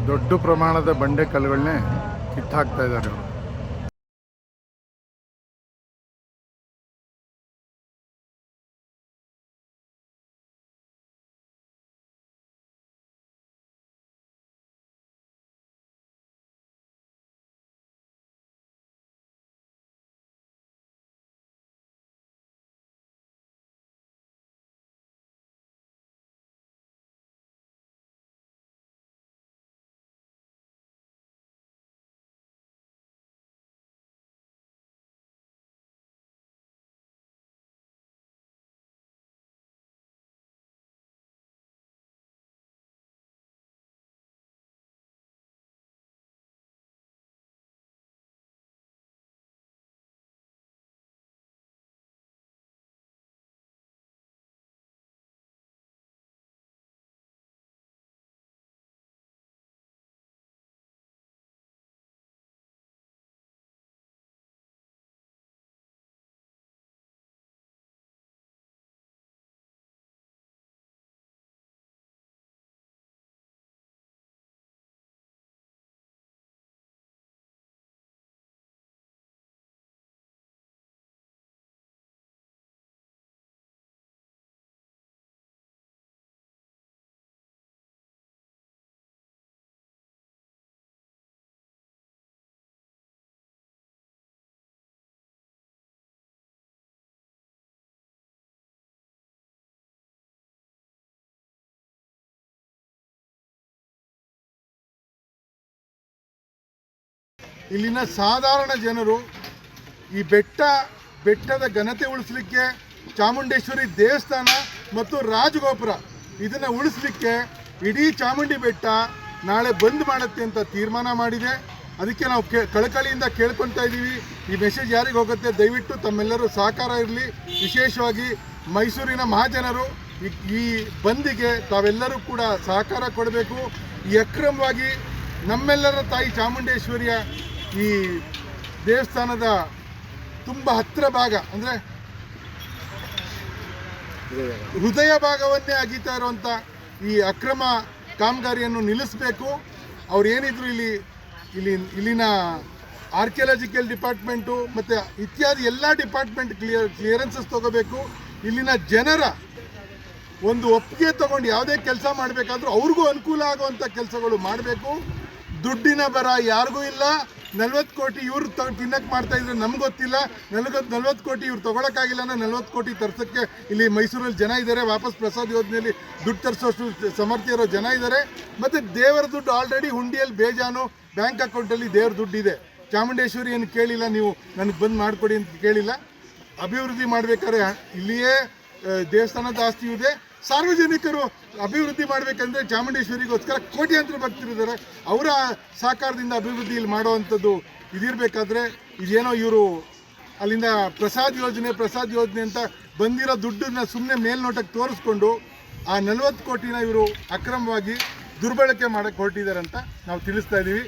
ದೊಡ್ಡ ಪ್ರಮಾಣದ ಬಂಡೆ ಕಲ್ಲುಗಳನ್ನೇ ಕಿತ್ತಾಕ್ತಾ ಇದ್ದಾರೆ ಅವರು. ಇಲ್ಲಿನ ಸಾಧಾರಣ ಜನರು ಈ ಬೆಟ್ಟದ ಘನತೆ ಉಳಿಸಲಿಕ್ಕೆ ಚಾಮುಂಡೇಶ್ವರಿ ದೇವಸ್ಥಾನ ಮತ್ತು ರಾಜಗೋಪುರ ಇದನ್ನು ಉಳಿಸಲಿಕ್ಕೆ ಇಡೀ ಚಾಮುಂಡಿ ಬೆಟ್ಟ ನಾಳೆ ಬಂದ್ ಮಾಡುತ್ತೆ ಅಂತ ತೀರ್ಮಾನ ಮಾಡಿದೆ. ಅದಕ್ಕೆ ನಾವು ಕಳಕಳಿಯಿಂದ ಕೇಳ್ಕೊತಾ ಇದ್ದೀವಿ. ಈ ಮೆಸೇಜ್ ಯಾರಿಗೆ ಹೋಗುತ್ತೆ, ದಯವಿಟ್ಟು ತಮ್ಮೆಲ್ಲರೂ ಸಹಕಾರ ಇರಲಿ. ವಿಶೇಷವಾಗಿ ಮೈಸೂರಿನ ಮಹಾಜನರು ಈ ಬಂದಿಗೆ ತಾವೆಲ್ಲರೂ ಕೂಡ ಸಹಕಾರ ಕೊಡಬೇಕು. ಈ ಅಕ್ರಮವಾಗಿ ನಮ್ಮೆಲ್ಲರ ತಾಯಿ ಚಾಮುಂಡೇಶ್ವರಿಯ ಈ ದೇವಸ್ಥಾನದ ತುಂಬ ಹತ್ತಿರ ಭಾಗ ಅಂದರೆ ಹೃದಯ ಭಾಗವನ್ನೇ ಅಗೀತಾ ಇರುವಂಥ ಈ ಅಕ್ರಮ ಕಾಮಗಾರಿಯನ್ನು ನಿಲ್ಲಿಸಬೇಕು. ಅವ್ರು ಏನಿದ್ರು ಇಲ್ಲಿನ ಆರ್ಕಿಯಾಲಜಿಕಲ್ ಡಿಪಾರ್ಟ್ಮೆಂಟು ಮತ್ತು ಇತ್ಯಾದಿ ಎಲ್ಲ ಡಿಪಾರ್ಟ್ಮೆಂಟ್ ಕ್ಲಿಯರೆನ್ಸಸ್ ತಗೋಬೇಕು. ಇಲ್ಲಿನ ಜನರ ಒಂದು ಒಪ್ಪಿಗೆ ತಗೊಂಡು ಯಾವುದೇ ಕೆಲಸ ಮಾಡಬೇಕಾದ್ರೂ ಅವ್ರಿಗೂ ಅನುಕೂಲ ಆಗುವಂಥ ಕೆಲಸಗಳು ಮಾಡಬೇಕು. ದುಡ್ಡಿನ ಬರ ಯಾರಿಗೂ ಇಲ್ಲ. 40 ಕೋಟಿ ಇವ್ರು ತಿನ್ನಕ್ಕೆ ಮಾಡ್ತಾ ಇದ್ರೆ ನಮ್ಗೆ ಗೊತ್ತಿಲ್ಲ. 40 ಕೋಟಿ ಇವ್ರು ತೊಗೊಳಕ್ಕಾಗಿಲ್ಲ ಅಂದರೆ 40 ಕೋಟಿ ತರ್ಸೋಕ್ಕೆ ಇಲ್ಲಿ ಮೈಸೂರಲ್ಲಿ ಜನ ಇದ್ದಾರೆ. ವಾಪಸ್ ಪ್ರಸಾದ್ ಯೋಜನೆಯಲ್ಲಿ ದುಡ್ಡು ತರಿಸೋಷ್ಟು ಸಮರ್ಥ ಇರೋ ಜನ ಇದ್ದಾರೆ. ಮತ್ತು ದೇವರ ದುಡ್ಡು ಆಲ್ರೆಡಿ ಹುಂಡಿಯಲ್ಲಿ ಬೇಜಾನು ಬ್ಯಾಂಕ್ ಅಕೌಂಟಲ್ಲಿ ದೇವರ ದುಡ್ಡು ಇದೆ. ಚಾಮುಂಡೇಶ್ವರಿಯನ್ನು ಕೇಳಿಲ್ಲ, ನೀವು ನನಗೆ ಬಂದು ಮಾಡಿಕೊಡಿ ಅಂತ ಕೇಳಿಲ್ಲ. ಅಭಿವೃದ್ಧಿ ಮಾಡಬೇಕಾದ್ರೆ ಇಲ್ಲಿಯೇ ದೇವಸ್ಥಾನದ ಆಸ್ತಿ ಇದೆ. ಸಾರ್ವಜನಿಕರು ಅಭಿವೃದ್ಧಿ ಮಾಡಬೇಕಂದ್ರೆ ಚಾಮುಂಡೇಶ್ವರಿಗೋಸ್ಕರ ಕೋಟ್ಯಾಂತರ ಭಕ್ತರಿದ್ದಾರೆ. ಅವರ ಸಹಕಾರದಿಂದ ಅಭಿವೃದ್ಧಿ ಇಲ್ಲಿ ಮಾಡುವಂಥದ್ದು ಇದಿರಬೇಕಾದ್ರೆ ಇದೇನೋ ಇವರು ಅಲ್ಲಿಂದ ಪ್ರಸಾದ್ ಯೋಜನೆ ಅಂತ ಬಂದಿರೋ ದುಡ್ಡನ್ನ ಸುಮ್ಮನೆ ಮೇಲ್ನೋಟಕ್ಕೆ ತೋರಿಸ್ಕೊಂಡು ಆ 40 ಕೋಟಿನ ಇವರು ಅಕ್ರಮವಾಗಿ ದುರ್ಬಳಕೆ ಮಾಡಕ್ಕೆ ಹೊರಟಿದ್ದಾರೆ ಅಂತ ನಾವು ತಿಳಿಸ್ತಾ ಇದ್ದೀವಿ.